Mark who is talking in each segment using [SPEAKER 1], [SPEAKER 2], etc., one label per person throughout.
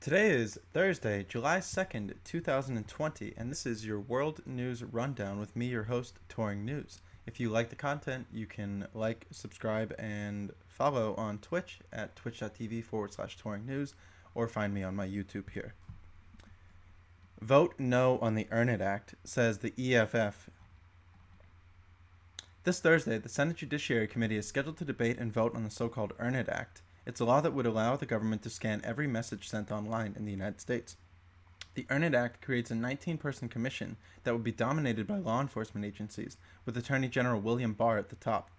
[SPEAKER 1] Today is Thursday, July 2nd, 2020, and this is your World News Rundown with me, your host, Touring News. If you like the content, you can like, subscribe, and follow on Twitch at twitch.tv/Touring News, or find me on my YouTube here. Vote no on the Earn It Act, says the EFF. This Thursday, the Senate Judiciary Committee is scheduled to debate and vote on the so-called Earn It Act. It's a law that would allow the government to scan every message sent online in the United States. The Earn It Act creates a 19-person commission that would be dominated by law enforcement agencies, with Attorney General William Barr at the top.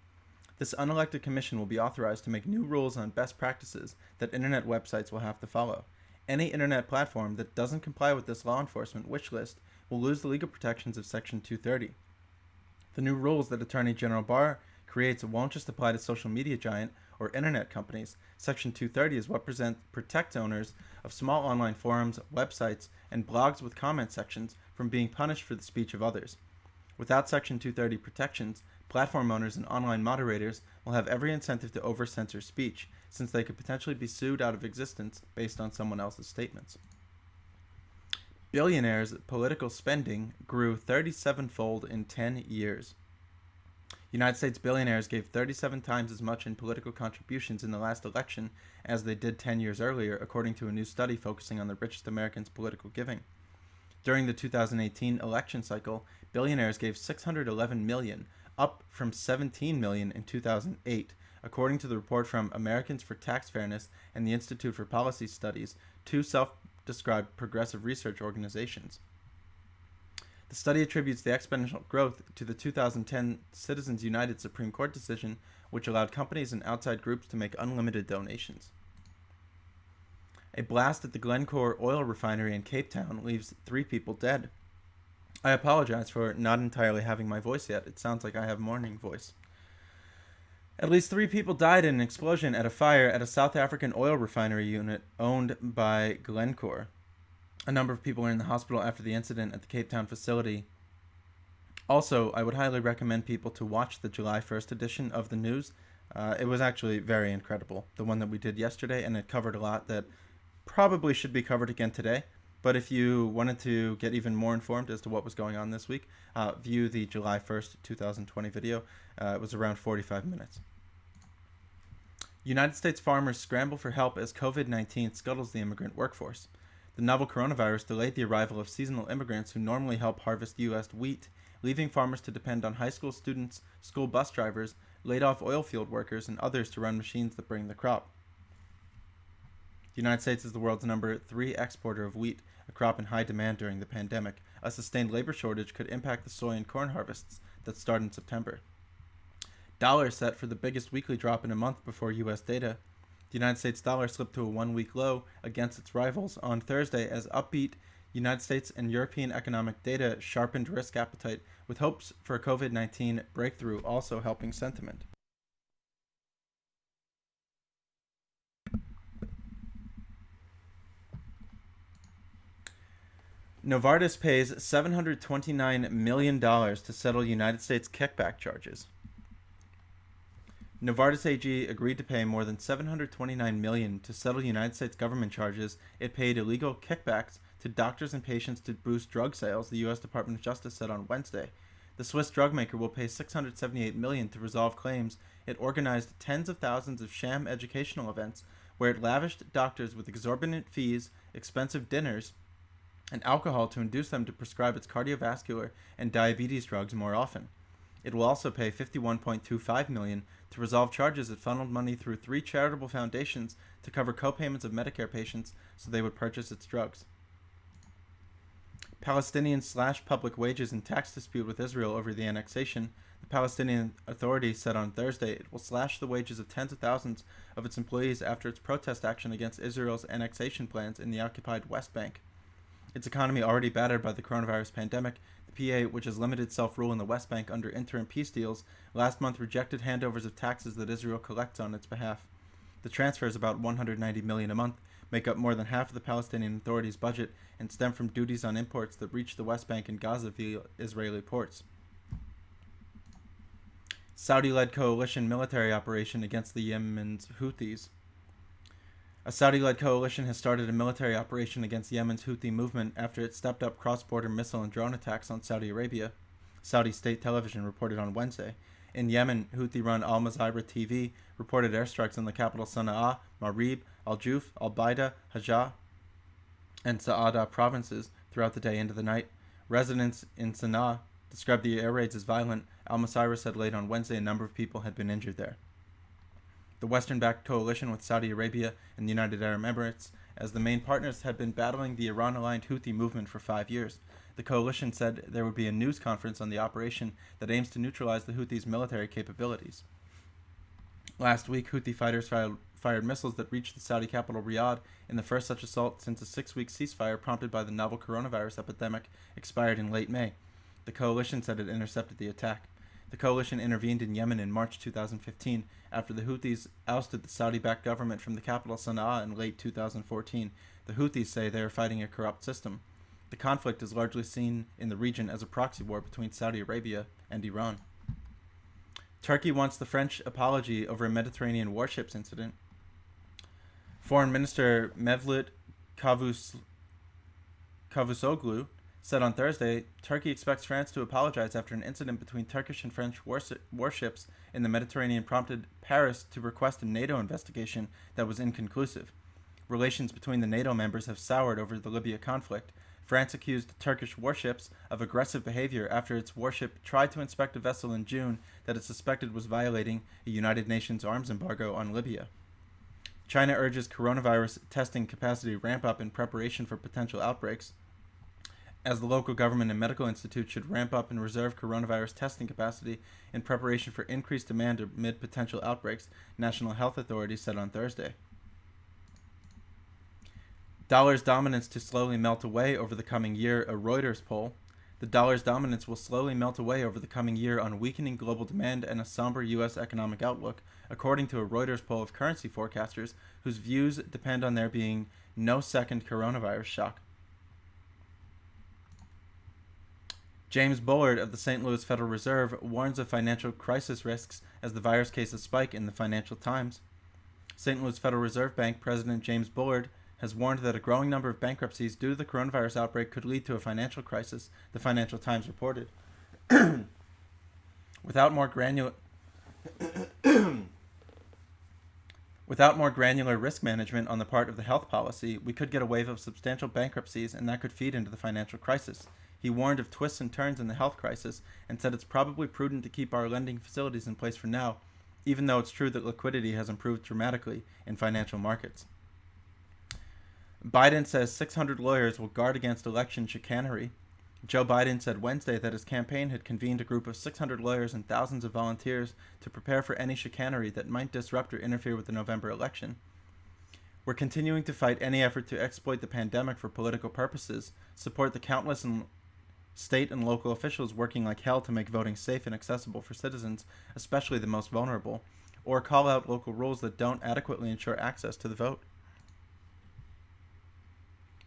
[SPEAKER 1] This unelected commission will be authorized to make new rules on best practices that internet websites will have to follow. Any internet platform that doesn't comply with this law enforcement wish list will lose the legal protections of Section 230. The new rules that Attorney General Barr creates won't just apply to social media giant or internet companies. Section 230 is what protects owners of small online forums, websites, and blogs with comment sections from being punished for the speech of others. Without Section 230 protections, platform owners and online moderators will have every incentive to over-censor speech, since they could potentially be sued out of existence based on someone else's statements. Billionaires' political spending grew 37-fold in 10 years. United States billionaires gave 37 times as much in political contributions in the last election as they did 10 years earlier, according to a new study focusing on the richest Americans' political giving. During the 2018 election cycle, billionaires gave $611 million, up from $17 million in 2008, according to the report from Americans for Tax Fairness and the Institute for Policy Studies, two self-described progressive research organizations. The study attributes the exponential growth to the 2010 Citizens United Supreme Court decision, which allowed companies and outside groups to make unlimited donations. A blast at the Glencore oil refinery in Cape Town leaves 3 people dead. I apologize for not entirely having my voice yet. It sounds like I have morning voice. At least 3 people died in an explosion at a fire at a South African oil refinery unit owned by Glencore. A number of people are in the hospital after the incident at the Cape Town facility. Also, I would highly recommend people to watch the July 1st edition of the news. It was actually very incredible, the one that we did yesterday, and it covered a lot that probably should be covered again today. But if you wanted to get even more informed as to what was going on this week, view the July 1st, 2020 video. It was around 45 minutes. United States farmers scramble for help as COVID-19 scuttles the immigrant workforce. The novel coronavirus delayed the arrival of seasonal immigrants who normally help harvest U.S. wheat, leaving farmers to depend on high school students, school bus drivers, laid-off oil field workers, and others to run machines that bring the crop. The United States is the world's number 3 exporter of wheat, a crop in high demand during the pandemic. A sustained labor shortage could impact the soy and corn harvests that start in September. Dollar set for the biggest weekly drop in a month before U.S. data. The United States dollar slipped to a 1-week low against its rivals on Thursday as upbeat United States and European economic data sharpened risk appetite, with hopes for a COVID-19 breakthrough also helping sentiment. Novartis pays $729 million to settle United States kickback charges. Novartis AG agreed to pay more than $729 million to settle United States government charges it paid illegal kickbacks to doctors and patients to boost drug sales, the U.S. Department of Justice said on Wednesday. The Swiss drug maker will pay $678 million to resolve claims it organized tens of thousands of sham educational events where it lavished doctors with exorbitant fees, expensive dinners, and alcohol to induce them to prescribe its cardiovascular and diabetes drugs more often. It will also pay $51.25 million to resolve charges it funneled money through 3 charitable foundations to cover co-payments of Medicare patients so they would purchase its drugs. Palestinians slash public wages in tax dispute with Israel over the annexation. The Palestinian Authority said on Thursday it will slash the wages of tens of thousands of its employees after its protest action against Israel's annexation plans in the occupied West Bank. Its economy already battered by the coronavirus pandemic, the PA, which has limited self-rule in the West Bank under interim peace deals, last month rejected handovers of taxes that Israel collects on its behalf. The transfers, about $190 million a month, make up more than half of the Palestinian Authority's budget and stem from duties on imports that reach the West Bank and Gaza via Israeli ports. Saudi-led coalition military operation against the Yemen's Houthis. A Saudi-led coalition has started a military operation against Yemen's Houthi movement after it stepped up cross-border missile and drone attacks on Saudi Arabia, Saudi state television reported on Wednesday. In Yemen, Houthi-run Al-Jazeera TV reported airstrikes in the capital Sana'a, Marib, Al-Juf, Al-Baida, Hajjah, and Sa'ada provinces throughout the day into the night. Residents in Sana'a described the air raids as violent. Al-Jazeera said late on Wednesday a number of people had been injured there. The Western-backed coalition with Saudi Arabia and the United Arab Emirates as the main partners had been battling the Iran-aligned Houthi movement for 5 years. The coalition said there would be a news conference on the operation that aims to neutralize the Houthis' military capabilities. Last week, Houthi fighters fired missiles that reached the Saudi capital Riyadh in the first such assault since a 6-week ceasefire prompted by the novel coronavirus epidemic expired in late May. The coalition said it intercepted the attack. The coalition intervened in Yemen in March 2015 after the Houthis ousted the Saudi-backed government from the capital Sana'a in late 2014. The Houthis say they are fighting a corrupt system. The conflict is largely seen in the region as a proxy war between Saudi Arabia and Iran. Turkey wants the French apology over a Mediterranean warships incident. Foreign Minister Mevlut Cavusoglu said on Thursday Turkey expects France to apologize after an incident between Turkish and French warships in the Mediterranean prompted Paris to request a NATO investigation that was inconclusive. Relations between the NATO members have soured over the Libya conflict. France accused Turkish warships of aggressive behavior after its warship tried to inspect a vessel in June that it suspected was violating a United Nations arms embargo on Libya. China urges coronavirus testing capacity ramp up in preparation for potential outbreaks, as the local government and medical institutes should ramp up and reserve coronavirus testing capacity in preparation for increased demand amid potential outbreaks, national health authorities said on Thursday. Dollar's dominance to slowly melt away over the coming year, a Reuters poll. The dollar's dominance will slowly melt away over the coming year on weakening global demand and a somber U.S. economic outlook, according to a Reuters poll of currency forecasters whose views depend on there being no second coronavirus shock. James Bullard of the St. Louis Federal Reserve warns of financial crisis risks as the virus cases spike in the Financial Times. St. Louis Federal Reserve Bank President James Bullard has warned that a growing number of bankruptcies due to the coronavirus outbreak could lead to a financial crisis, the Financial Times reported. Without more granular risk management on the part of the health policy, we could get a wave of substantial bankruptcies, and that could feed into the financial crisis. He warned of twists and turns in the health crisis and said it's probably prudent to keep our lending facilities in place for now, even though it's true that liquidity has improved dramatically in financial markets. Biden says 600 lawyers will guard against election chicanery. Joe Biden said Wednesday that his campaign had convened a group of 600 lawyers and thousands of volunteers to prepare for any chicanery that might disrupt or interfere with the November election. We're continuing to fight any effort to exploit the pandemic for political purposes, support the countless state and local officials working like hell to make voting safe and accessible for citizens, especially the most vulnerable, or call out local rules that don't adequately ensure access to the vote.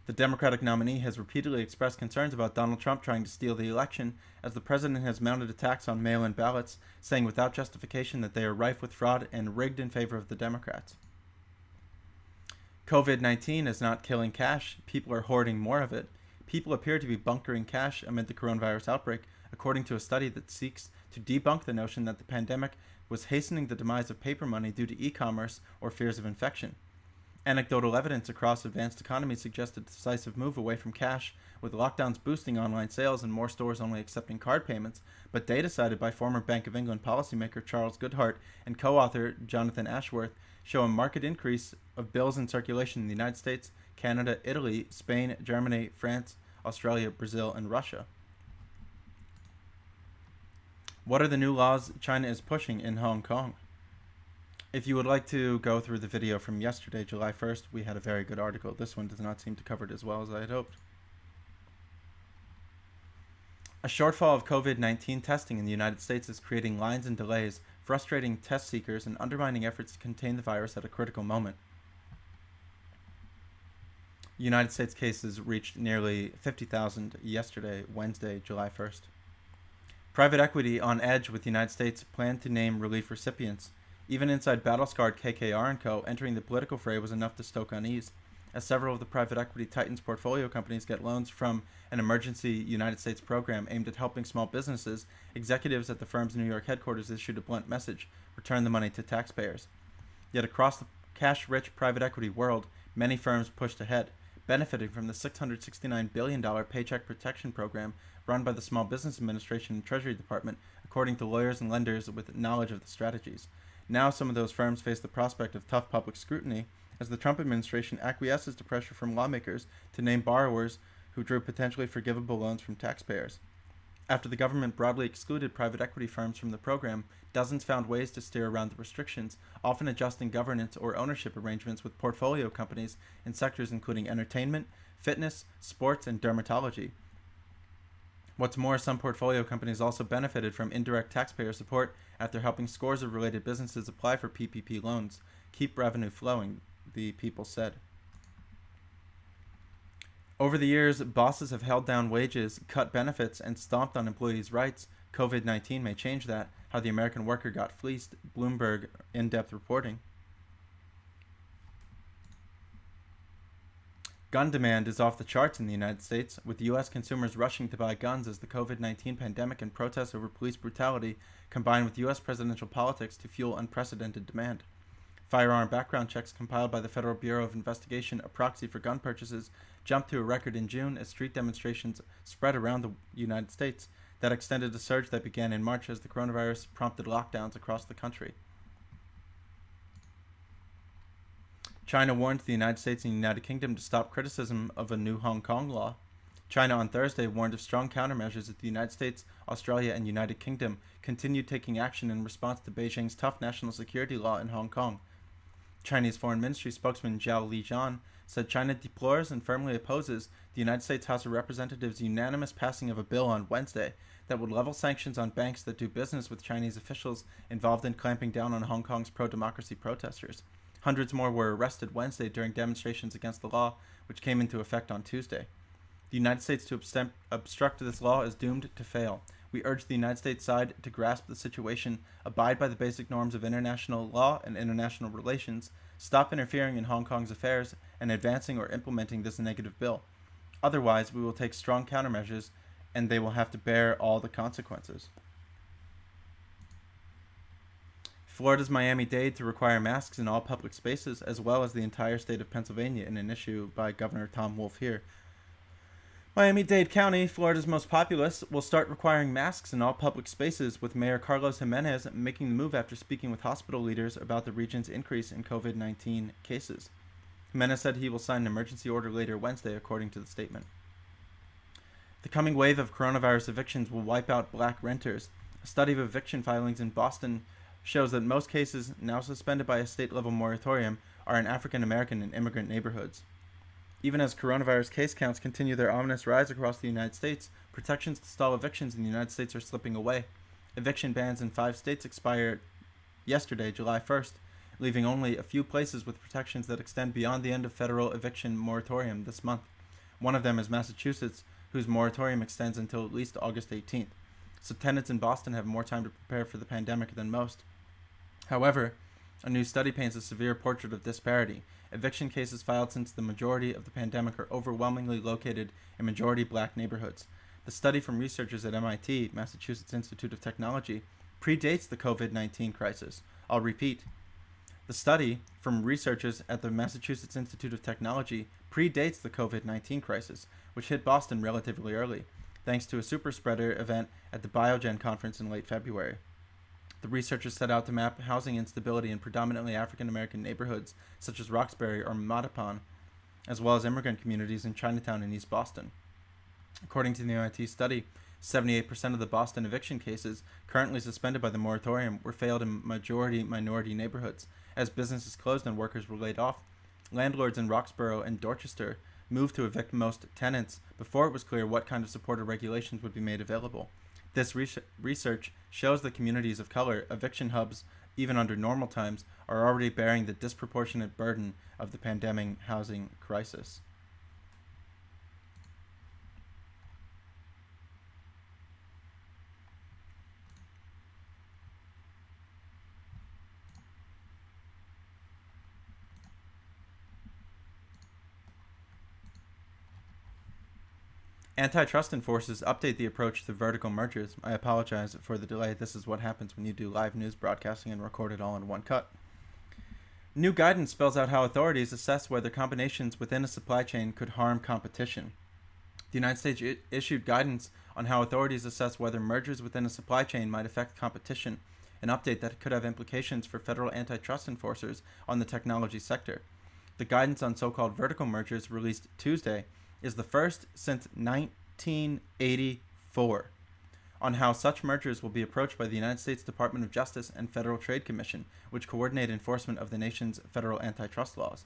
[SPEAKER 1] The Democratic nominee has repeatedly expressed concerns about Donald Trump trying to steal the election, as the president has mounted attacks on mail-in ballots, saying without justification that they are rife with fraud and rigged in favor of the Democrats. COVID-19 is not killing cash. People are hoarding more of it. People appear to be bunkering cash amid the coronavirus outbreak, according to a study that seeks to debunk the notion that the pandemic was hastening the demise of paper money due to e-commerce or fears of infection. Anecdotal evidence across advanced economies suggests a decisive move away from cash, with lockdowns boosting online sales and more stores only accepting card payments, but data cited by former Bank of England policymaker Charles Goodhart and co-author Jonathan Ashworth show a marked increase of bills in circulation in the United States, Canada, Italy, Spain, Germany, France, Australia, Brazil, and Russia. What are the new laws China is pushing in Hong Kong? If you would like to go through the video from yesterday, July 1st, we had a very good article. This one does not seem to cover it as well as I had hoped. A shortfall of COVID-19 testing in the United States is creating lines and delays, frustrating test seekers, and undermining efforts to contain the virus at a critical moment. United States cases reached nearly 50,000 yesterday, Wednesday, July 1st. Private equity on edge with the United States plan to name relief recipients. Even inside battle-scarred KKR and Co., entering the political fray was enough to stoke unease, as several of the private equity titans' portfolio companies get loans from an emergency United States program aimed at helping small businesses. Executives at the firm's New York headquarters issued a blunt message: return the money to taxpayers. Yet across the cash-rich private equity world, many firms pushed ahead, benefiting from the $669 billion Paycheck Protection Program run by the Small Business Administration and Treasury Department, according to lawyers and lenders with knowledge of the strategies. Now some of those firms face the prospect of tough public scrutiny as the Trump administration acquiesces to pressure from lawmakers to name borrowers who drew potentially forgivable loans from taxpayers. After the government broadly excluded private equity firms from the program, dozens found ways to steer around the restrictions, often adjusting governance or ownership arrangements with portfolio companies in sectors including entertainment, fitness, sports, and dermatology. What's more, some portfolio companies also benefited from indirect taxpayer support after helping scores of related businesses apply for PPP loans. Keep revenue flowing, the people said. Over the years, bosses have held down wages, cut benefits, and stomped on employees' rights. COVID-19 may change that. How the American worker got fleeced. Bloomberg in-depth reporting. Gun demand is off the charts in the United States, with U.S. consumers rushing to buy guns as the COVID-19 pandemic and protests over police brutality combine with U.S. presidential politics to fuel unprecedented demand. Firearm background checks compiled by the Federal Bureau of Investigation, a proxy for gun purchases, jumped to a record in June as street demonstrations spread around the United States. That extended a surge that began in March as the coronavirus prompted lockdowns across the country. China warned the United States and United Kingdom to stop criticism of a new Hong Kong law. China on Thursday warned of strong countermeasures as the United States, Australia, and United Kingdom continued taking action in response to Beijing's tough national security law in Hong Kong. Chinese Foreign Ministry spokesman Zhao Lijian said China deplores and firmly opposes the United States House of Representatives' unanimous passing of a bill on Wednesday that would level sanctions on banks that do business with Chinese officials involved in clamping down on Hong Kong's pro-democracy protesters. Hundreds more were arrested Wednesday during demonstrations against the law, which came into effect on Tuesday. The United States to obstruct this law is doomed to fail. We urge the United States side to grasp the situation, abide by the basic norms of international law and international relations, stop interfering in Hong Kong's affairs, and advancing or implementing this negative bill. Otherwise, we will take strong countermeasures, and they will have to bear all the consequences. Florida's Miami-Dade to require masks in all public spaces, as well as the entire state of Pennsylvania, in an issue by Governor Tom Wolf here. Miami-Dade County, Florida's most populous, will start requiring masks in all public spaces, with Mayor Carlos Jimenez making the move after speaking with hospital leaders about the region's increase in COVID-19 cases. Jimenez said he will sign an emergency order later Wednesday, according to the statement. The coming wave of coronavirus evictions will wipe out black renters. A study of eviction filings in Boston shows that most cases, now suspended by a state-level moratorium, are in African American and immigrant neighborhoods. Even as coronavirus case counts continue their ominous rise across the United States, protections to stall evictions in the United States are slipping away. Eviction bans in 5 states expired yesterday, July 1st, leaving only a few places with protections that extend beyond the end of federal eviction moratorium this month. One of them is Massachusetts, whose moratorium extends until at least August 18th. So tenants in Boston have more time to prepare for the pandemic than most. However, a new study paints a severe portrait of disparity. Eviction cases filed since the majority of the pandemic are overwhelmingly located in majority black neighborhoods. The study from researchers at MIT, Massachusetts Institute of Technology, predates the COVID-19 crisis. I'll repeat. The study from researchers at the Massachusetts Institute of Technology predates the COVID-19 crisis, which hit Boston relatively early, thanks to a super spreader event at the Biogen conference in late February. The researchers set out to map housing instability in predominantly African American neighborhoods such as Roxbury or Mattapan, as well as immigrant communities in Chinatown and East Boston. According to the MIT study, 78% of the Boston eviction cases currently suspended by the moratorium were failed in majority minority neighborhoods. As businesses closed and workers were laid off, landlords in Roxborough and Dorchester moved to evict most tenants before it was clear what kind of support or regulations would be made available. This research shows that communities of color, eviction hubs, even under normal times, are already bearing the disproportionate burden of the pandemic housing crisis. Antitrust enforcers update the approach to vertical mergers. I apologize for the delay. This is what happens when you do live news broadcasting and record it all in one cut. New guidance spells out how authorities assess whether combinations within a supply chain could harm competition. The United States issued guidance on how authorities assess whether mergers within a supply chain might affect competition, an update that could have implications for federal antitrust enforcers on the technology sector. The guidance on so-called vertical mergers, released Tuesday, is the first since 1984 on how such mergers will be approached by the United States Department of Justice and Federal Trade Commission, which coordinate enforcement of the nation's federal antitrust laws.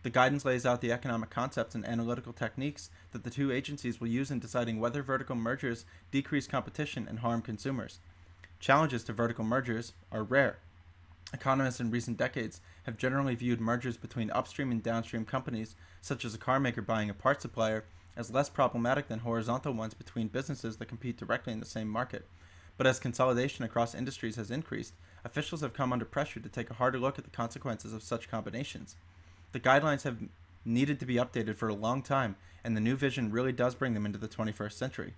[SPEAKER 1] The guidance lays out the economic concepts and analytical techniques that the two agencies will use in deciding whether vertical mergers decrease competition and harm consumers. Challenges to vertical mergers are rare. Economists in recent decades have generally viewed mergers between upstream and downstream companies, such as a car maker buying a parts supplier, as less problematic than horizontal ones between businesses that compete directly in the same market. But as consolidation across industries has increased, officials have come under pressure to take a harder look at the consequences of such combinations. The guidelines have needed to be updated for a long time, and the new vision really does bring them into the 21st century.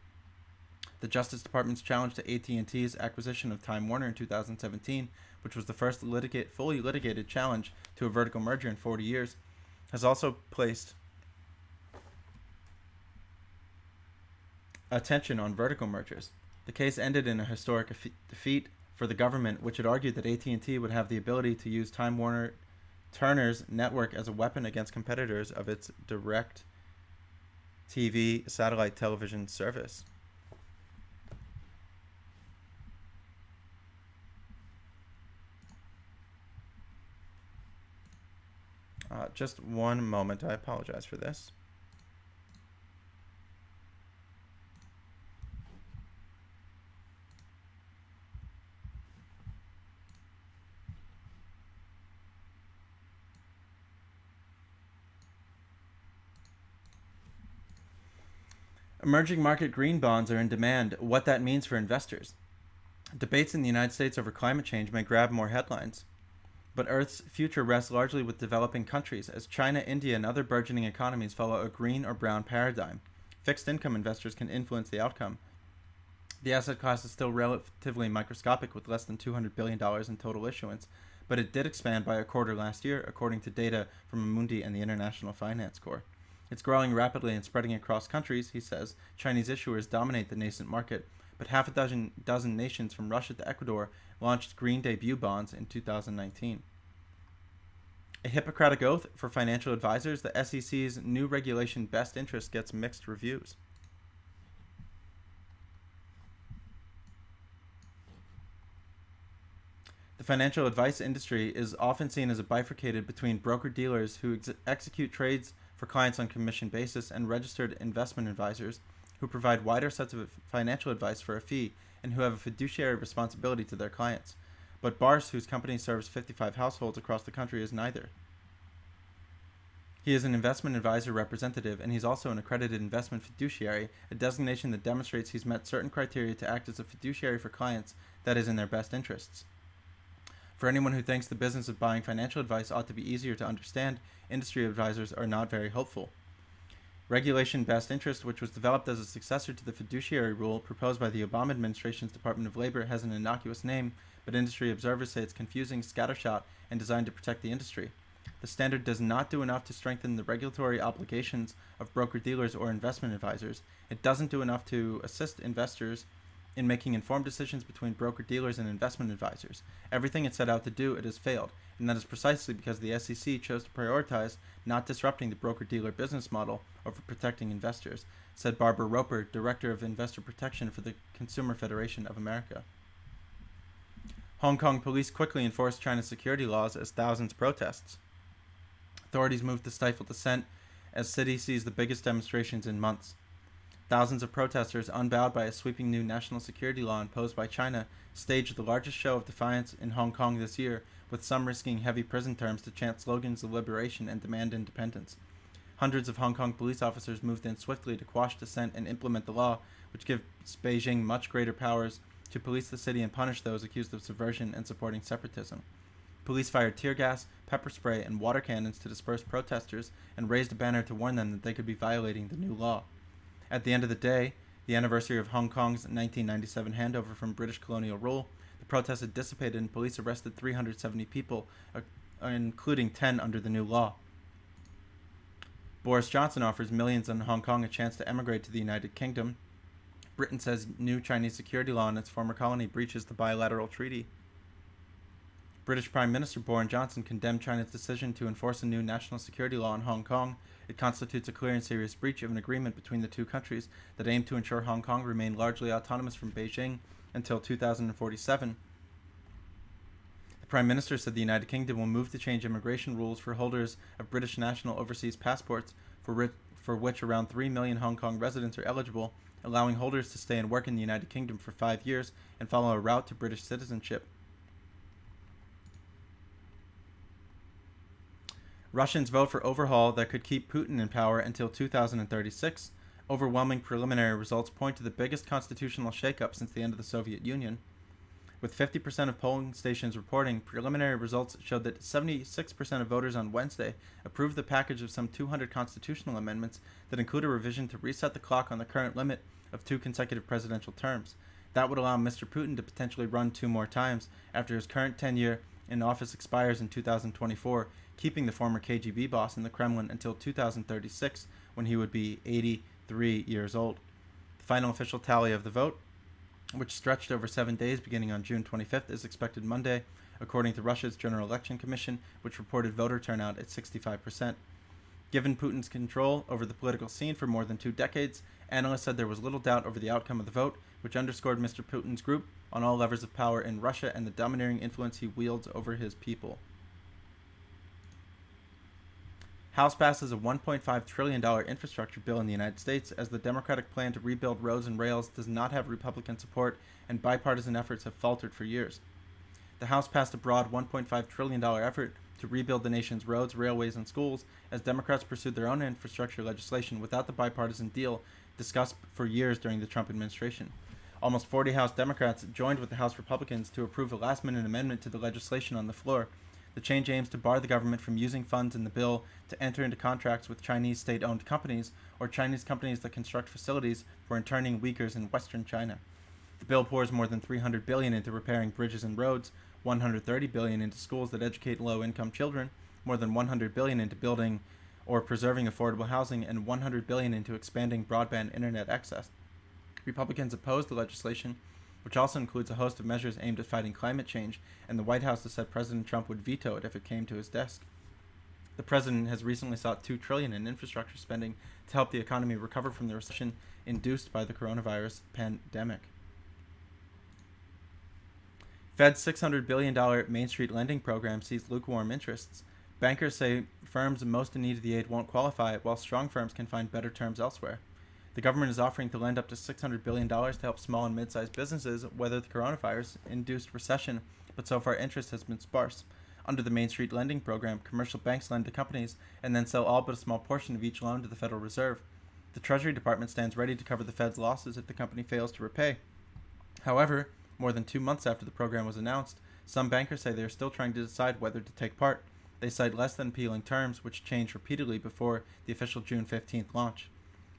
[SPEAKER 1] The Justice Department's challenge to AT&T's acquisition of Time Warner in 2017, which was the first fully litigated challenge to a vertical merger in 40 years, has also placed attention on vertical mergers. The case ended in a historic defeat for the government, which had argued that AT&T would have the ability to use Time Warner Turner's network as a weapon against competitors of its direct TV satellite television service. Just one moment. I apologize for this. Emerging market green bonds are in demand. What that means for investors. Debates in the United States over climate change may grab more headlines, but Earth's future rests largely with developing countries, as China, India, and other burgeoning economies follow a green or brown paradigm. Fixed income investors can influence the outcome. The asset class is still relatively microscopic, with less than $200 billion in total issuance, but it did expand by a quarter last year, according to data from Amundi and the International Finance Corps. It's growing rapidly and spreading across countries, he says. Chinese issuers dominate the nascent market, but half a dozen nations from Russia to Ecuador launched green debut bonds in 2019. A Hippocratic oath for financial advisors, the SEC's new regulation Best Interest gets mixed reviews. The financial advice industry is often seen as bifurcated between broker-dealers who execute trades for clients on commission basis and registered investment advisors who provide wider sets of financial advice for a fee and who have a fiduciary responsibility to their clients. But Bars, whose company serves 55 households across the country, is neither. He is an investment advisor representative, and he's also an accredited investment fiduciary, a designation that demonstrates he's met certain criteria to act as a fiduciary for clients that is in their best interests. For anyone who thinks the business of buying financial advice ought to be easier to understand, industry advisors are not very hopeful. Regulation Best Interest, which was developed as a successor to the fiduciary rule proposed by the Obama administration's Department of Labor, has an innocuous name, but industry observers say it's confusing, scattershot, and designed to protect the industry. The standard does not do enough to strengthen the regulatory obligations of broker-dealers or investment advisors. It doesn't do enough to assist investors in making informed decisions between broker-dealers and investment advisors. Everything it set out to do, it has failed, and that is precisely because the SEC chose to prioritize not disrupting the broker-dealer business model over protecting investors, said Barbara Roper, Director of Investor Protection for the Consumer Federation of America. Hong Kong police quickly enforced China's security laws as thousands protests. Authorities moved to stifle dissent as city sees the biggest demonstrations in months. Thousands of protesters, unbowed by a sweeping new national security law imposed by China, staged the largest show of defiance in Hong Kong this year, with some risking heavy prison terms to chant slogans of liberation and demand independence. Hundreds of Hong Kong police officers moved in swiftly to quash dissent and implement the law, which gives Beijing much greater powers to police the city and punish those accused of subversion and supporting separatism. Police fired tear gas, pepper spray, and water cannons to disperse protesters and raised a banner to warn them that they could be violating the new law. At the end of the day, the anniversary of Hong Kong's 1997 handover from British colonial rule, the protests had dissipated and police arrested 370 people, including 10 under the new law. Boris Johnson offers millions in Hong Kong a chance to emigrate to the United Kingdom. Britain says new Chinese security law in its former colony breaches the bilateral treaty. British Prime Minister Boris Johnson condemned China's decision to enforce a new national security law in Hong Kong. It constitutes a clear and serious breach of an agreement between the two countries that aimed to ensure Hong Kong remain largely autonomous from Beijing until 2047. The Prime Minister said the United Kingdom will move to change immigration rules for holders of British national overseas passports, for which around 3 million Hong Kong residents are eligible, allowing holders to stay and work in the United Kingdom for 5 years and follow a route to British citizenship. Russians vote for overhaul that could keep Putin in power until 2036. Overwhelming preliminary results point to the biggest constitutional shakeup since the end of the Soviet Union. With 50% of polling stations reporting, preliminary results showed that 76% of voters on Wednesday approved the package of some 200 constitutional amendments that include a revision to reset the clock on the current limit of 2 consecutive presidential terms. That would allow Mr. Putin to potentially run 2 more times after his current tenure in office expires in 2024, keeping the former KGB boss in the Kremlin until 2036, when he would be 83 years old. The final official tally of the vote, which stretched over 7 days beginning on June 25th, is expected Monday, according to Russia's General Election Commission, which reported voter turnout at 65%. Given Putin's control over the political scene for more than 2 decades, analysts said there was little doubt over the outcome of the vote, which underscored Mr. Putin's grip on all levers of power in Russia and the domineering influence he wields over his people. House passes a $1.5 trillion infrastructure bill in the United States as the Democratic plan to rebuild roads and rails does not have Republican support and bipartisan efforts have faltered for years. The House passed a broad $1.5 trillion effort to rebuild the nation's roads, railways, and schools as Democrats pursued their own infrastructure legislation without the bipartisan deal discussed for years during the Trump administration. Almost 40 House Democrats joined with the House Republicans to approve a last-minute amendment to the legislation on the floor. The change aims to bar the government from using funds in the bill to enter into contracts with Chinese state-owned companies or Chinese companies that construct facilities for interning Uyghurs in Western China. The bill pours more than $300 billion into repairing bridges and roads, $130 billion into schools that educate low-income children, more than $100 billion into building or preserving affordable housing, and $100 billion into expanding broadband internet access. Republicans opposed the legislation, which also includes a host of measures aimed at fighting climate change, and the White House has said President Trump would veto it if it came to his desk. The president has recently sought $2 trillion in infrastructure spending to help the economy recover from the recession induced by the coronavirus pandemic. Fed's $600 billion Main Street lending program sees lukewarm interests. Bankers say firms most in need of the aid won't qualify, while strong firms can find better terms elsewhere. The government is offering to lend up to $600 billion to help small and mid-sized businesses weather the coronavirus-induced recession, but so far interest has been sparse. Under the Main Street lending program, commercial banks lend to companies and then sell all but a small portion of each loan to the Federal Reserve. The Treasury Department stands ready to cover the Fed's losses if the company fails to repay. However, more than 2 months after the program was announced, some bankers say they are still trying to decide whether to take part. They cite less than appealing terms, which changed repeatedly before the official June 15th launch.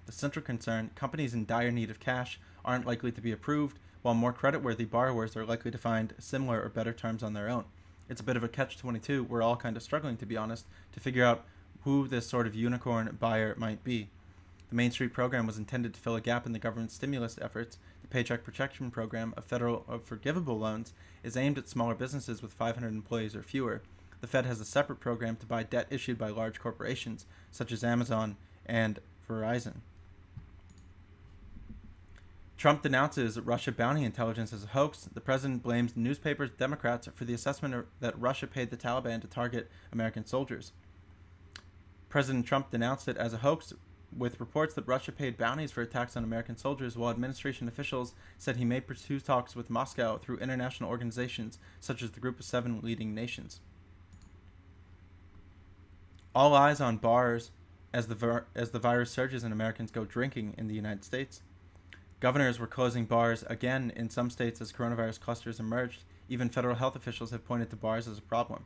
[SPEAKER 1] The central concern, companies in dire need of cash aren't likely to be approved, while more creditworthy borrowers are likely to find similar or better terms on their own. It's a bit of a catch-22. We're all kind of struggling, to be honest, to figure out who this sort of unicorn buyer might be. The Main Street program was intended to fill a gap in the government's stimulus efforts. The Paycheck Protection Program of federal forgivable loans is aimed at smaller businesses with 500 employees or fewer. The Fed has a separate program to buy debt issued by large corporations, such as Amazon and Verizon. Trump denounces Russia bounty intelligence as a hoax. The president blames newspapers, Democrats, for the assessment that Russia paid the Taliban to target American soldiers. President Trump denounced it as a hoax, with reports that Russia paid bounties for attacks on American soldiers, while administration officials said he may pursue talks with Moscow through international organizations such as the Group of 7 leading nations. All eyes on bars as the virus surges and Americans go drinking in the United States. Governors were closing bars again in some states as coronavirus clusters emerged. Even federal health officials have pointed to bars as a problem.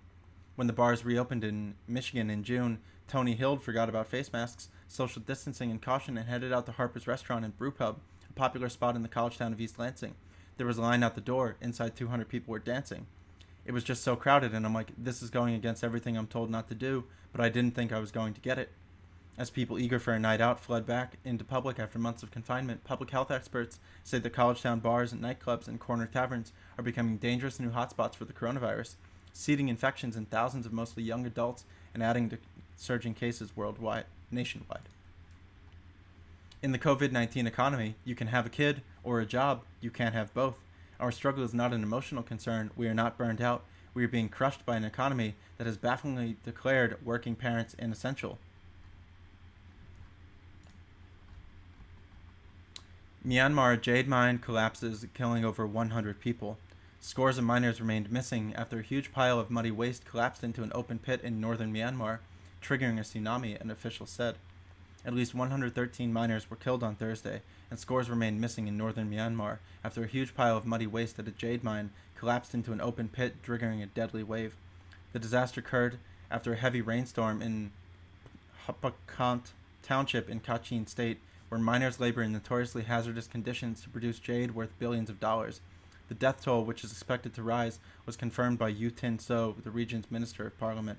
[SPEAKER 1] When the bars reopened in Michigan in June, Tony Hild forgot about face masks, social distancing, and caution and headed out to Harper's Restaurant and Brew Pub, a popular spot in the college town of East Lansing. There was a line out the door. Inside, 200 people were dancing. It was just so crowded, and I'm like, this is going against everything I'm told not to do, but I didn't think I was going to get it. As people eager for a night out fled back into public after months of confinement, public health experts say that college town bars and nightclubs and corner taverns are becoming dangerous new hotspots for the coronavirus, seeding infections in thousands of mostly young adults and adding to surging cases nationwide. In the COVID-19 economy, you can have a kid or a job, you can't have both. Our struggle is not an emotional concern. We are not burned out. We are being crushed by an economy that has bafflingly declared working parents inessential. Myanmar jade mine collapses, killing over 100 people. Scores of miners remained missing after a huge pile of muddy waste collapsed into an open pit in northern Myanmar, triggering a tsunami, an official said. At least 113 miners were killed on Thursday, and scores remained missing in northern Myanmar after a huge pile of muddy waste at a jade mine collapsed into an open pit, triggering a deadly wave. The disaster occurred after a heavy rainstorm in Hapakant Township in Kachin State, where miners labor in notoriously hazardous conditions to produce jade worth billions of dollars. The death toll, which is expected to rise, was confirmed by U Tin So, the region's Minister of Parliament.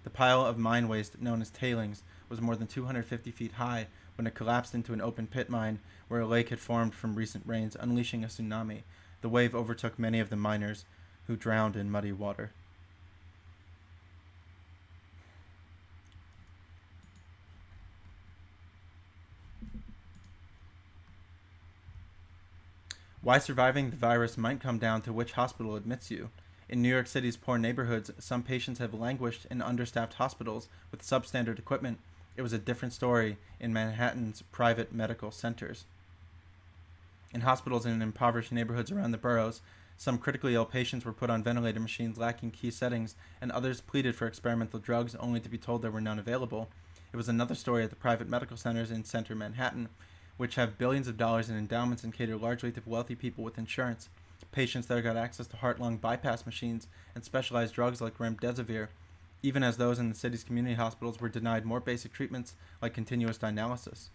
[SPEAKER 1] The pile of mine waste, known as tailings, was more than 250 feet high when it collapsed into an open pit mine where a lake had formed from recent rains, unleashing a tsunami. The wave overtook many of the miners, who drowned in muddy water. Why surviving the virus might come down to which hospital admits you. In New York City's poor neighborhoods, some patients have languished in understaffed hospitals with substandard equipment. It was a different story in Manhattan's private medical centers. In hospitals in impoverished neighborhoods around the boroughs, some critically ill patients were put on ventilator machines lacking key settings, and others pleaded for experimental drugs only to be told there were none available. It was another story at the private medical centers in Center Manhattan, which have billions of dollars in endowments and cater largely to wealthy people with insurance. Patients there got access to heart-lung bypass machines and specialized drugs like remdesivir, even as those in the city's community hospitals were denied more basic treatments like continuous dialysis.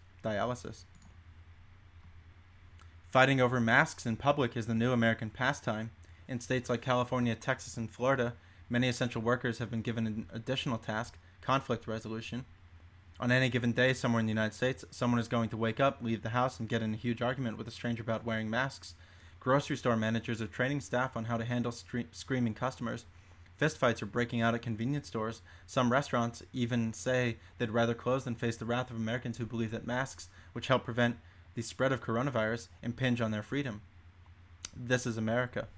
[SPEAKER 1] Fighting over masks in public is the new American pastime. In states like California, Texas, and Florida, many essential workers have been given an additional task, conflict resolution. On any given day somewhere in the United States, someone is going to wake up, leave the house, and get in a huge argument with a stranger about wearing masks. Grocery store managers are training staff on how to handle screaming customers. Fistfights are breaking out at convenience stores. Some restaurants even say they'd rather close than face the wrath of Americans who believe that masks, which help prevent the spread of coronavirus, impinge on their freedom. This is America.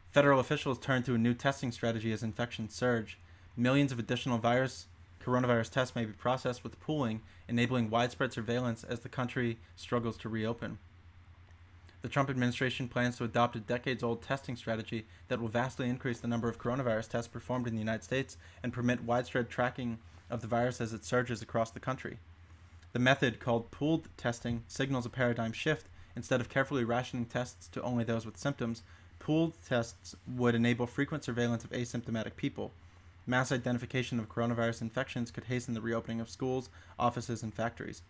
[SPEAKER 1] Federal officials turn to a new testing strategy as infections surge. Millions of additional coronavirus tests may be processed with pooling, enabling widespread surveillance as the country struggles to reopen. The Trump administration plans to adopt a decades-old testing strategy that will vastly increase the number of coronavirus tests performed in the United States and permit widespread tracking of the virus as it surges across the country. The method, called pooled testing, signals a paradigm shift. Instead of carefully rationing tests to only those with symptoms, pooled tests would enable frequent surveillance of asymptomatic people. Mass identification of coronavirus infections could hasten the reopening of schools, offices, and factories.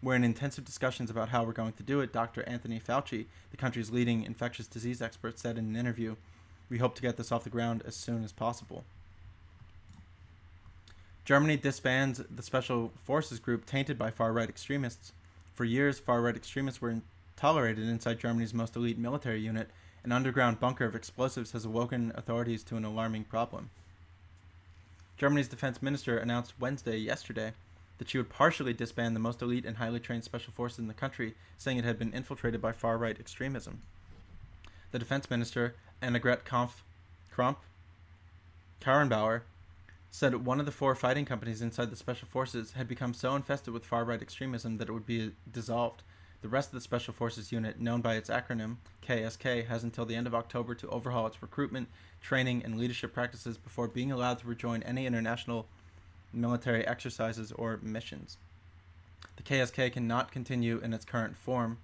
[SPEAKER 1] We're in intensive discussions about how we're going to do it, Dr. Anthony Fauci, the country's leading infectious disease expert, said in an interview. We hope to get this off the ground as soon as possible. Germany disbands the special forces group tainted by far-right extremists. For years, far-right extremists were tolerated inside Germany's most elite military unit. An underground bunker of explosives has awoken authorities to an alarming problem. Germany's defense minister announced yesterday, that she would partially disband the most elite and highly trained special forces in the country, saying it had been infiltrated by far-right extremism. The defense minister, Annegret Kramp-Karrenbauer, said one of the 4 fighting companies inside the special forces had become so infested with far-right extremism that it would be dissolved. The rest of the special forces unit, known by its acronym KSK, has until the end of October to overhaul its recruitment, training, and leadership practices before being allowed to rejoin any international military exercises or missions. The KSK cannot continue in its current form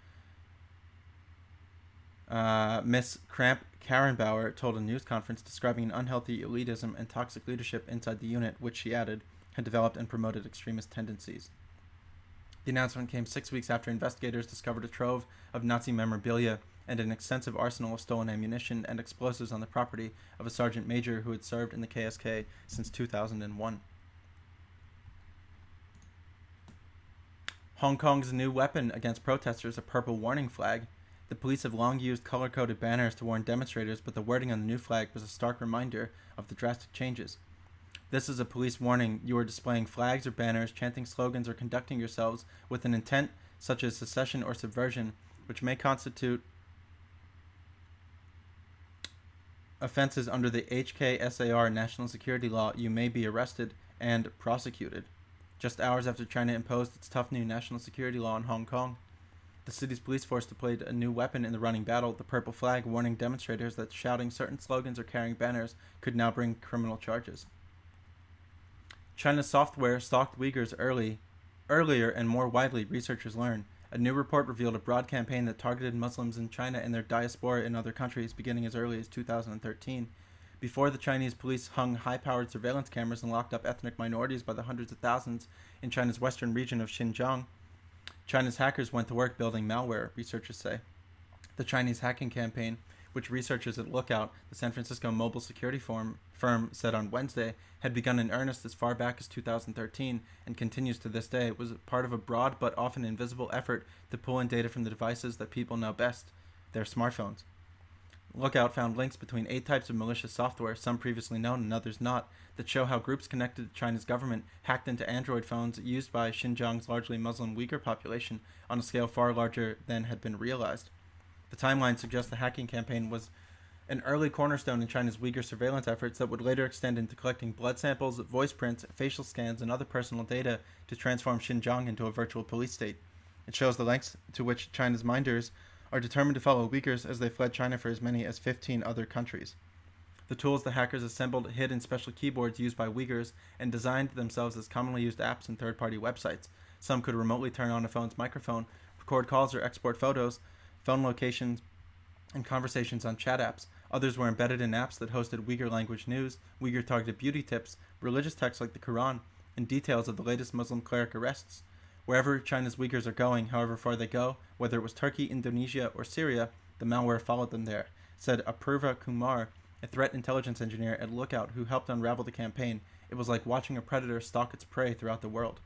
[SPEAKER 1] Miss Kramp Karrenbauer told a news conference describing an unhealthy elitism and toxic leadership inside the unit, which she added had developed and promoted extremist tendencies. The announcement came 6 weeks after investigators discovered a trove of Nazi memorabilia and an extensive arsenal of stolen ammunition and explosives on the property of a sergeant major who had served in the KSK since 2001. Hong Kong's new weapon against protesters, a purple warning flag. The police have long used color-coded banners to warn demonstrators, but the wording on the new flag was a stark reminder of the drastic changes. This is a police warning. You are displaying flags or banners, chanting slogans, or conducting yourselves with an intent such as secession or subversion, which may constitute offenses under the HKSAR national security law. You may be arrested and prosecuted. Just hours after China imposed its tough new national security law in Hong Kong, the city's police force deployed a new weapon in the running battle, the purple flag, warning demonstrators that shouting certain slogans or carrying banners could now bring criminal charges. China's software stalked Uyghurs earlier and more widely, researchers learn. A new report revealed a broad campaign that targeted Muslims in China and their diaspora in other countries beginning as early as 2013. Before the Chinese police hung high-powered surveillance cameras and locked up ethnic minorities by the hundreds of thousands in China's western region of Xinjiang, China's hackers went to work building malware, researchers say. The Chinese hacking campaign, which researchers at Lookout, the San Francisco mobile security firm, said on Wednesday, had begun in earnest as far back as 2013 and continues to this day, was part of a broad but often invisible effort to pull in data from the devices that people know best, their smartphones. Lookout found links between 8 types of malicious software, some previously known and others not, that show how groups connected to China's government hacked into Android phones used by Xinjiang's largely Muslim Uyghur population on a scale far larger than had been realized. The timeline suggests the hacking campaign was an early cornerstone in China's Uyghur surveillance efforts that would later extend into collecting blood samples, voice prints, facial scans, and other personal data to transform Xinjiang into a virtual police state. It shows the lengths to which China's minders are determined to follow Uyghurs as they fled China for as many as 15 other countries. The tools the hackers assembled hid in special keyboards used by Uyghurs and designed themselves as commonly used apps and third-party websites. Some could remotely turn on a phone's microphone, record calls or export photos, phone locations, and conversations on chat apps. Others were embedded in apps that hosted Uyghur language news, Uyghur-targeted beauty tips, religious texts like the Quran, and details of the latest Muslim cleric arrests. Wherever China's Uyghurs are going, however far they go, whether it was Turkey, Indonesia, or Syria, the malware followed them there, said Apurva Kumar, a threat intelligence engineer at Lookout who helped unravel the campaign. It was like watching a predator stalk its prey throughout the world.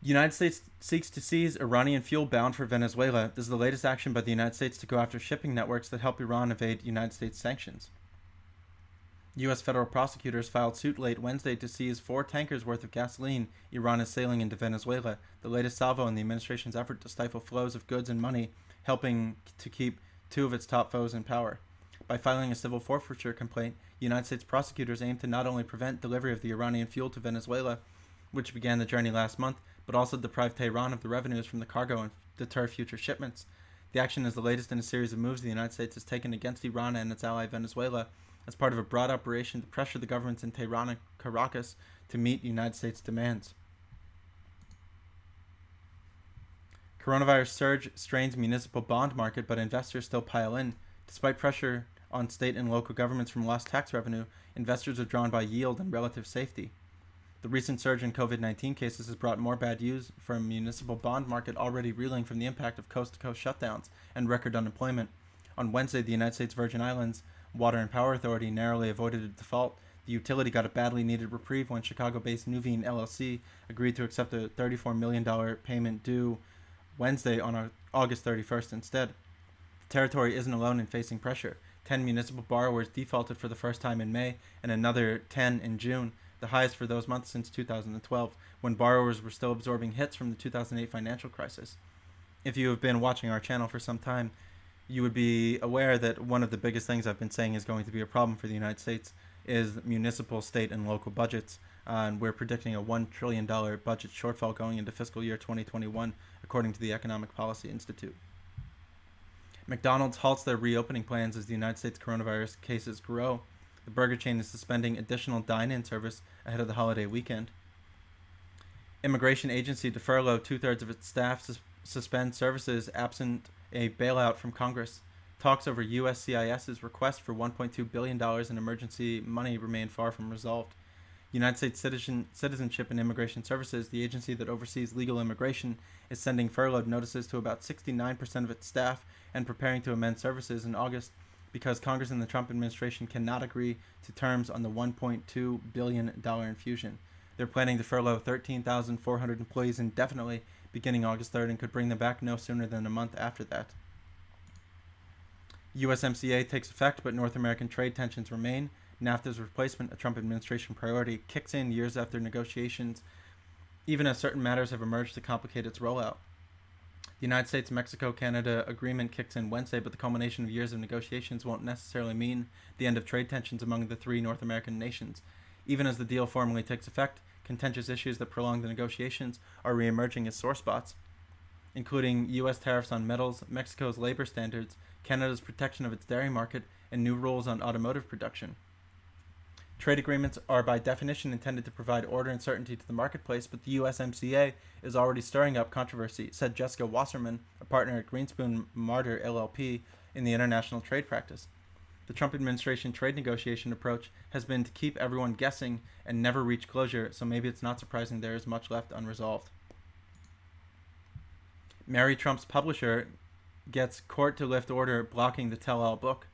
[SPEAKER 1] United States seeks to seize Iranian fuel bound for Venezuela. This is the latest action by the United States to go after shipping networks that help Iran evade United States sanctions. U.S. federal prosecutors filed suit late Wednesday to seize 4 tankers worth of gasoline Iran is sailing into Venezuela, the latest salvo in the administration's effort to stifle flows of goods and money, helping to keep 2 of its top foes in power. By filing a civil forfeiture complaint, United States prosecutors aim to not only prevent delivery of the Iranian fuel to Venezuela, which began the journey last month, but also deprive Tehran of the revenues from the cargo and deter future shipments. The action is the latest in a series of moves the United States has taken against Iran and its ally Venezuela as part of a broad operation to pressure the governments in Tehran and Caracas to meet United States demands. Coronavirus surge strains municipal bond market, but investors still pile in. Despite pressure on state and local governments from lost tax revenue, investors are drawn by yield and relative safety. The recent surge in COVID-19 cases has brought more bad news for a municipal bond market already reeling from the impact of coast-to-coast shutdowns and record unemployment. On Wednesday, the United States Virgin Islands Water and Power Authority narrowly avoided a default. The utility got a badly needed reprieve when Chicago-based Nuveen LLC agreed to accept a $34 million payment due Wednesday on August 31st instead. The territory isn't alone in facing pressure. 10 municipal borrowers defaulted for the first time in May and another 10 in June, the highest for those months since 2012, when borrowers were still absorbing hits from the 2008 financial crisis. If you have been watching our channel for some time, you would be aware that one of the biggest things I've been saying is going to be a problem for the United States is municipal, state, and local budgets. And we're predicting a $1 trillion budget shortfall going into fiscal year 2021, according to the Economic Policy Institute. McDonald's halts their reopening plans as the United States coronavirus cases grow. The The burger chain is suspending additional dine-in service ahead of the holiday weekend. Immigration agency to furlough 2/3 of its staff, suspend services absent a bailout from Congress. Talks over USCIS's request for $1.2 billion in emergency money remain far from resolved. United States Citizenship and Immigration Services, the agency that oversees legal immigration, is sending furloughed notices to about 69% of its staff and preparing to amend services in August because Congress and the Trump administration cannot agree to terms on the $1.2 billion infusion. They're planning to furlough 13,400 employees indefinitely beginning August 3rd and could bring them back no sooner than a month after that. USMCA takes effect, but North American trade tensions remain. NAFTA's replacement, a Trump administration priority, kicks in years after negotiations, even as certain matters have emerged to complicate its rollout. The United States-Mexico-Canada agreement kicks in Wednesday, but the culmination of years of negotiations won't necessarily mean the end of trade tensions among the three North American nations. Even as the deal formally takes effect, contentious issues that prolong the negotiations are re-emerging as sore spots, including U.S. tariffs on metals, Mexico's labor standards, Canada's protection of its dairy market, and new rules on automotive production. Trade agreements are by definition intended to provide order and certainty to the marketplace, but the USMCA is already stirring up controversy, said Jessica Wasserman, a partner at Greenspoon Marder LLP in the international trade practice. The Trump administration trade negotiation approach has been to keep everyone guessing and never reach closure, so maybe it's not surprising there is much left unresolved. Mary Trump's publisher gets court to lift order blocking the tell-all book.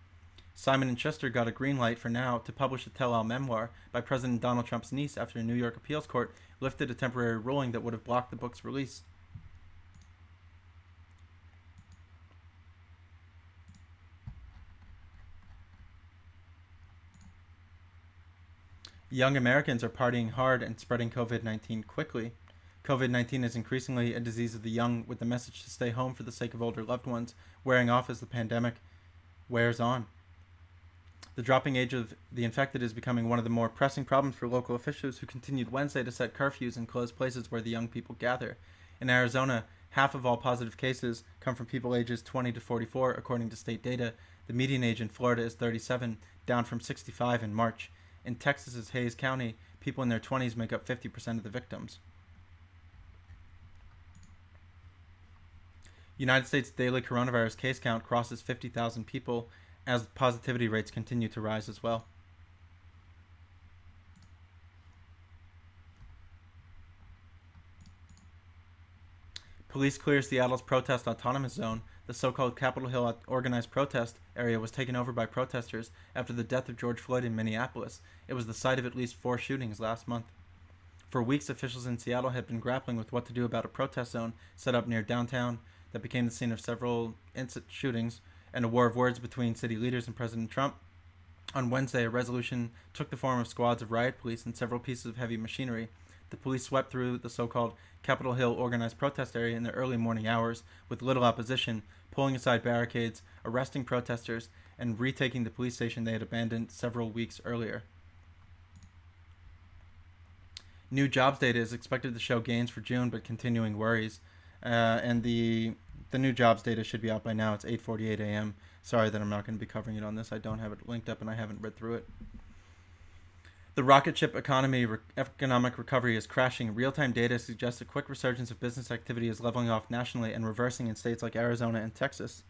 [SPEAKER 1] Simon & Schuster got a green light for now to publish a tell-all memoir by President Donald Trump's niece after a New York appeals court lifted a temporary ruling that would have blocked the book's release. Young Americans are partying hard and spreading COVID-19 quickly. COVID-19 is increasingly a disease of the young, with the message to stay home for the sake of older loved ones wearing off as the pandemic wears on. The dropping age of the infected is becoming one of the more pressing problems for local officials who continued Wednesday to set curfews and close places where the young people gather. In Arizona, half of all positive cases come from people ages 20 to 44, according to state data. The median age in Florida is 37, down from 65 in March. In Texas's Hays County, people in their 20s make up 50% of the victims. United States daily coronavirus case count crosses 50,000 people as positivity rates continue to rise as well. Police clear Seattle's protest autonomous zone. The so-called Capitol Hill organized protest area was taken over by protesters after the death of George Floyd in Minneapolis. It was the site of at least 4 shootings last month. For weeks, officials in Seattle had been grappling with what to do about a protest zone set up near downtown that became the scene of several shootings and a war of words between city leaders and President Trump. On Wednesday, a resolution took the form of squads of riot police and several pieces of heavy machinery. The police swept through the so-called Capitol Hill organized protest area in the early morning hours with little opposition, pulling aside barricades, arresting protesters, and retaking the police station they had abandoned several weeks earlier. New jobs data is expected to show gains for June, but continuing worries. And the new jobs data should be out by now. It's 8:48 a.m. Sorry that I'm not going to be covering it on this. I don't have it linked up and I haven't read through it. The rocket ship economic recovery is crashing. Real-time data suggests a quick resurgence of business activity is leveling off nationally and reversing in states like Arizona and Texas.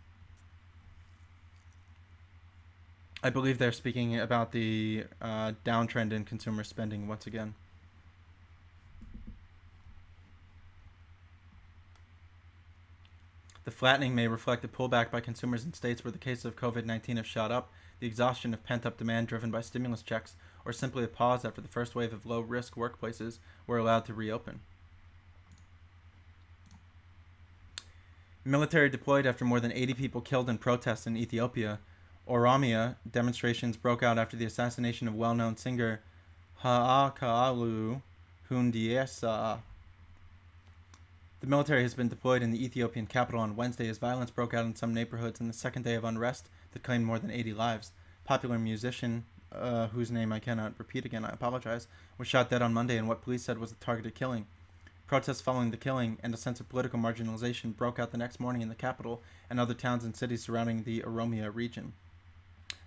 [SPEAKER 1] I believe they're speaking about the downtrend in consumer spending once again. The flattening may reflect a pullback by consumers in states where the cases of COVID-19 have shot up, the exhaustion of pent-up demand driven by stimulus checks, or simply a pause after the first wave of low-risk workplaces were allowed to reopen. Military deployed after more than 80 people killed in protests in Ethiopia. Oromia demonstrations broke out after the assassination of well-known singer Haakalu Hundeesa. The military has been deployed in the Ethiopian capital on Wednesday as violence broke out in some neighborhoods in the second day of unrest that claimed more than 80 lives. Popular musician, whose name I cannot repeat again, I apologize, was shot dead on Monday in what police said was a targeted killing. Protests following the killing and a sense of political marginalization broke out the next morning in the capital and other towns and cities surrounding the Oromia region.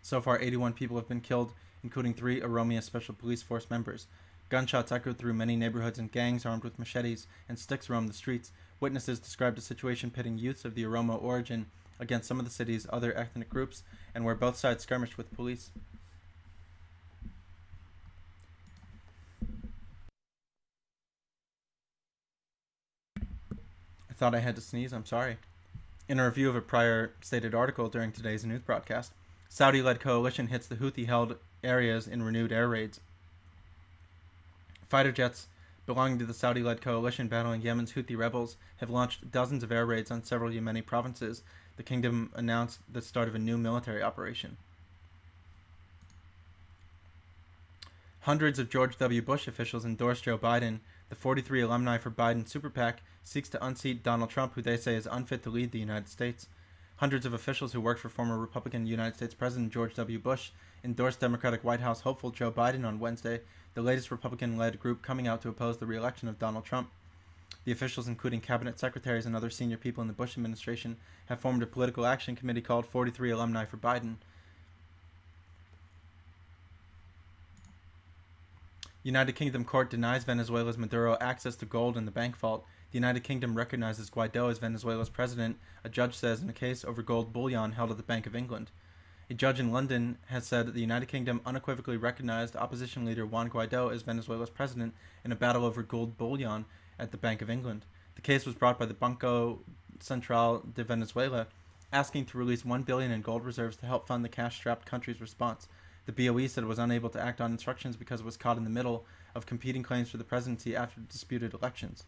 [SPEAKER 1] So far, 81 people have been killed, including 3 Oromia Special Police Force members. Gunshots echoed through many neighborhoods, and gangs armed with machetes and sticks roamed the streets. Witnesses described a situation pitting youths of the Oromo origin against some of the city's other ethnic groups, and where both sides skirmished with police. I thought I had to sneeze, I'm sorry. In a review of a prior stated article during today's news broadcast, Saudi-led coalition hits the Houthi-held areas in renewed air raids. Fighter jets belonging to the Saudi-led coalition battling Yemen's Houthi rebels have launched dozens of air raids on several Yemeni provinces. The kingdom announced the start of a new military operation. Hundreds of George W. Bush officials endorsed Joe Biden. The 43 alumni for Biden Super PAC seeks to unseat Donald Trump, who they say is unfit to lead the United States. Hundreds of officials who worked for former Republican United States President George W. Bush endorsed Democratic White House hopeful Joe Biden on Wednesday, the latest Republican-led group coming out to oppose the re-election of Donald Trump. The officials, including cabinet secretaries and other senior people in the Bush administration, have formed a political action committee called 43 Alumni for Biden. United Kingdom court denies Venezuela's Maduro access to gold in the bank vault. The United Kingdom recognizes Guaido as Venezuela's president, a judge says in a case over gold bullion held at the Bank of England. A judge in London has said that the United Kingdom unequivocally recognized opposition leader Juan Guaido as Venezuela's president in a battle over gold bullion at the Bank of England. The case was brought by the Banco Central de Venezuela, asking to release $1 billion in gold reserves to help fund the cash-strapped country's response. The BOE said it was unable to act on instructions because it was caught in the middle of competing claims for the presidency after disputed elections.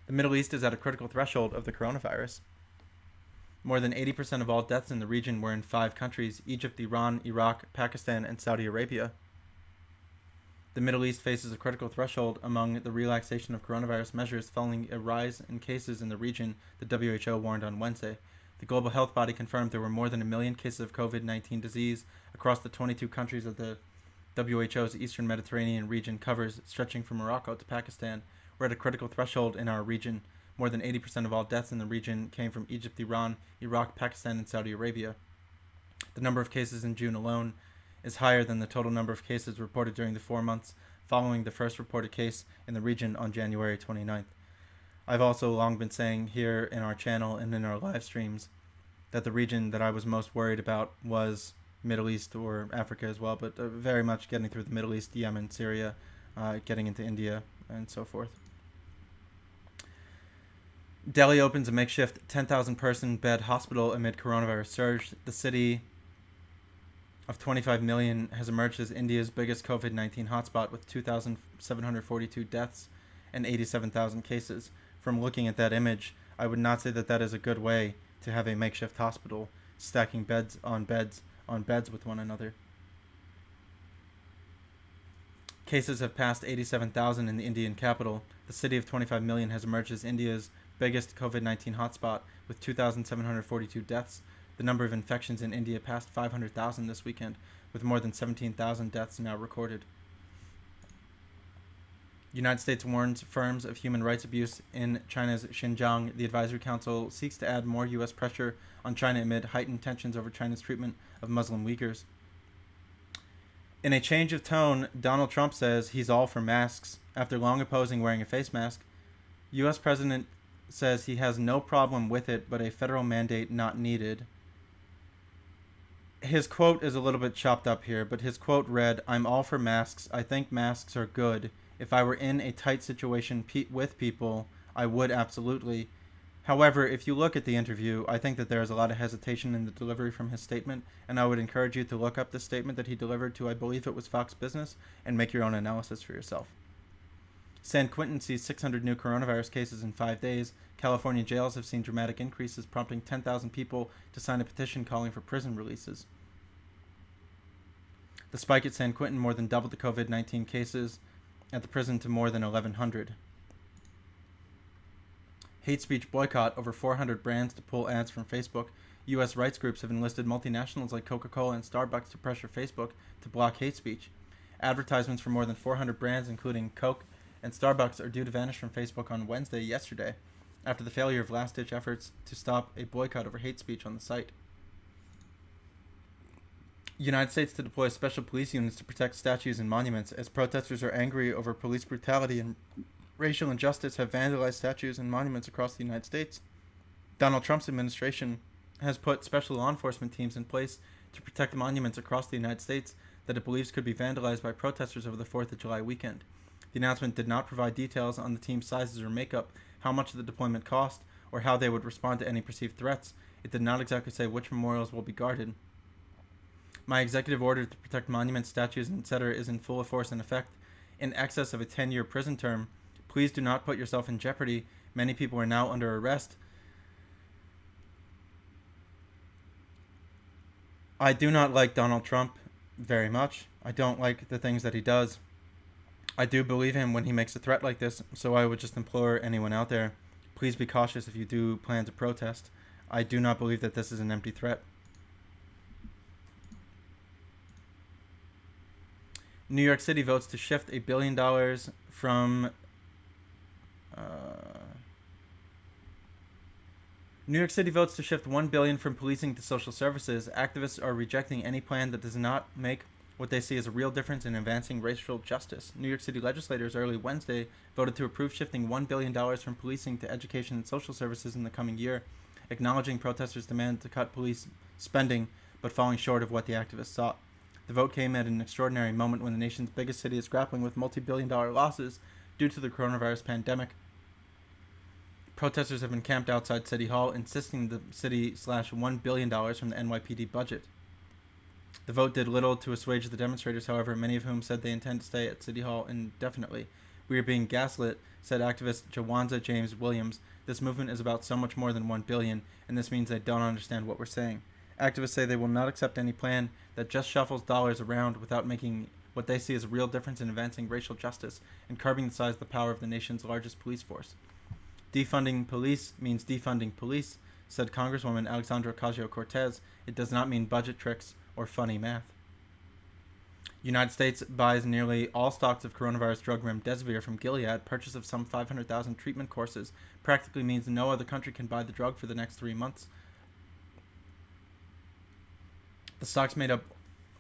[SPEAKER 1] The Middle East is at a critical threshold of the coronavirus. More than 80% of all deaths in the region were in 5 countries: Egypt, Iran, Iraq, Pakistan, and Saudi Arabia. The Middle East faces a critical threshold among the relaxation of coronavirus measures following a rise in cases in the region, the WHO warned on Wednesday. The global health body confirmed there were more than 1 million cases of COVID-19 disease across the 22 countries of the WHO's Eastern Mediterranean region covers, stretching from Morocco to Pakistan. We're at a critical threshold in our region. More than 80% of all deaths in the region came from Egypt, Iran, Iraq, Pakistan, and Saudi Arabia. The number of cases in June alone is higher than the total number of cases reported during the 4 months following the first reported case in the region on January 29th. I've also long been saying here in our channel and in our live streams that the region that I was most worried about was Middle East or Africa as well, but very much getting through the Middle East, Yemen, Syria, getting into India, and so forth. Delhi opens a makeshift 10,000-person bed hospital amid coronavirus surge. The city of 25 million has emerged as India's biggest COVID-19 hotspot with 2,742 deaths and 87,000 cases. From looking at that image, I would not say that that is a good way to have a makeshift hospital, stacking beds on beds on beds with one another. Cases have passed 87,000 in the Indian capital. The city of 25 million has emerged as India's biggest COVID-19 hotspot with 2,742 deaths. The number of infections in India passed 500,000 this weekend, with more than 17,000 deaths now recorded. United States warns firms of human rights abuse in China's Xinjiang. The Advisory Council seeks to add more U.S. pressure on China amid heightened tensions over China's treatment of Muslim Uyghurs. In a change of tone, Donald Trump says he's all for masks. After long opposing wearing a face mask, U.S. President says he has no problem with it, but a federal mandate not needed. His quote is a little bit chopped up here, but his quote read, "I'm all for masks. I think masks are good. If I were in a tight situation with people, I would absolutely." However, if you look at the interview, I think that there is a lot of hesitation in the delivery from his statement, and I would encourage you to look up the statement that he delivered to, I believe it was Fox Business, and make your own analysis for yourself. San Quentin sees 600 new coronavirus cases in 5 days. California jails have seen dramatic increases, prompting 10,000 people to sign a petition calling for prison releases. The spike at San Quentin more than doubled the COVID-19 cases at the prison to more than 1,100. Hate speech boycott: over 400 brands to pull ads from Facebook. U.S. rights groups have enlisted multinationals like Coca-Cola and Starbucks to pressure Facebook to block hate speech. Advertisements for more than 400 brands, including Coke and Starbucks, are due to vanish from Facebook on Wednesday, yesterday, after the failure of last-ditch efforts to stop a boycott over hate speech on the site. United States to deploy special police units to protect statues and monuments as protesters are angry over police brutality and racial injustice have vandalized statues and monuments across the United States. Donald Trump's administration has put special law enforcement teams in place to protect monuments across the United States that it believes could be vandalized by protesters over the 4th of July weekend. The announcement did not provide details on the team's sizes or makeup, how much the deployment cost, or how they would respond to any perceived threats. It did not exactly say which memorials will be guarded. My executive order to protect monuments, statues, etc. is in full force and effect. In excess of a 10-year prison term. Please do not put yourself in jeopardy. Many people are now under arrest. I do not like Donald Trump very much. I don't like the things that he does. I do believe him when he makes a threat like this, so I would just implore anyone out there, please be cautious if you do plan to protest. I do not believe that this is an empty threat. New York City votes to shift $1 billion from New York City votes to shift $1 billion from policing to social services. Activists are rejecting any plan that does not make what they see as a real difference in advancing racial justice. New York City legislators early Wednesday voted to approve shifting $1 billion from policing to education and social services in the coming year, acknowledging protesters' demand to cut police spending, but falling short of what the activists sought. The vote came at an extraordinary moment when the nation's biggest city is grappling with multi-billion-dollar losses due to the coronavirus pandemic. Protesters have been camped outside City Hall, insisting the city slash $1 billion from the NYPD budget. The vote did little to assuage the demonstrators, however, many of whom said they intend to stay at City Hall indefinitely. We are being gaslit, said activist Jawanza James Williams. This movement is about so much more than $1 billion, and this means they don't understand what we're saying. Activists say they will not accept any plan that just shuffles dollars around without making what they see as a real difference in advancing racial justice and curbing the size of the power of the nation's largest police force. Defunding police means defunding police, said Congresswoman Alexandra Ocasio-Cortez. It does not mean budget tricks or funny math. United States buys nearly all stocks of coronavirus drug remdesivir from Gilead. Purchase of some 500,000 treatment courses practically means no other country can buy the drug for the next 3 months. The stocks made up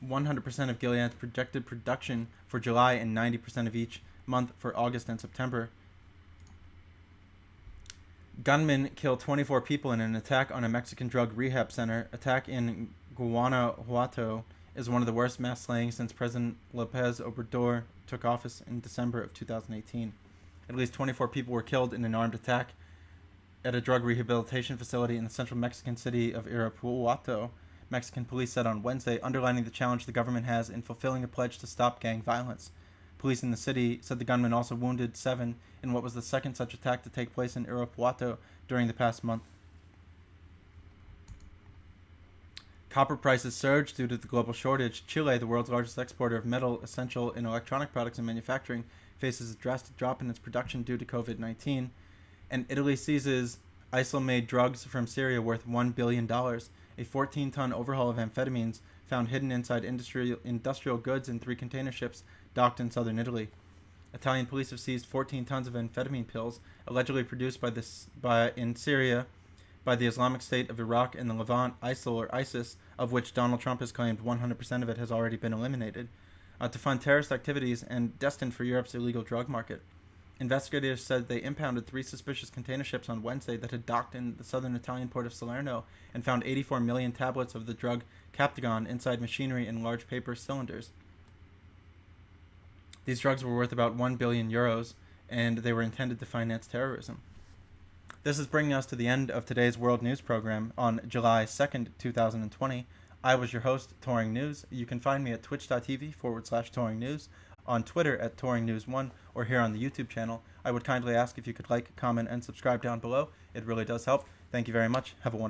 [SPEAKER 1] 100% of Gilead's projected production for July and 90% of each month for August and September. Gunmen kill 24 people in an attack on a Mexican drug rehab center. Attack in Guanajuato is one of the worst mass slayings since President López Obrador took office in December of 2018. At least 24 people were killed in an armed attack at a drug rehabilitation facility in the central Mexican city of Irapuato, Mexican police said on Wednesday, underlining the challenge the government has in fulfilling a pledge to stop gang violence. Police in the city said the gunman also wounded 7 in what was the second such attack to take place in Irapuato during the past month. Copper prices surged due to the global shortage. Chile, the world's largest exporter of metal, essential in electronic products and manufacturing, faces a drastic drop in its production due to COVID-19. And Italy seizes ISIL-made drugs from Syria worth $1 billion. A 14-ton overhaul of amphetamines found hidden inside industrial goods in 3 container ships docked in southern Italy. Italian police have seized 14 tons of amphetamine pills, allegedly produced in Syria by the Islamic State of Iraq and the Levant, ISIL or ISIS, of which Donald Trump has claimed 100% of it has already been eliminated, to fund terrorist activities and destined for Europe's illegal drug market. Investigators said they impounded 3 suspicious container ships on Wednesday that had docked in the southern Italian port of Salerno and found 84 million tablets of the drug Captagon inside machinery in large paper cylinders. These drugs were worth about 1 billion euros, and they were intended to finance terrorism. This is bringing us to the end of today's World News program on July 2nd, 2020. I was your host, Touring News. You can find me at twitch.tv/Touring News, on Twitter at Touring News 1, or here on the YouTube channel. I would kindly ask if you could like, comment, and subscribe down below. It really does help. Thank you very much. Have a wonderful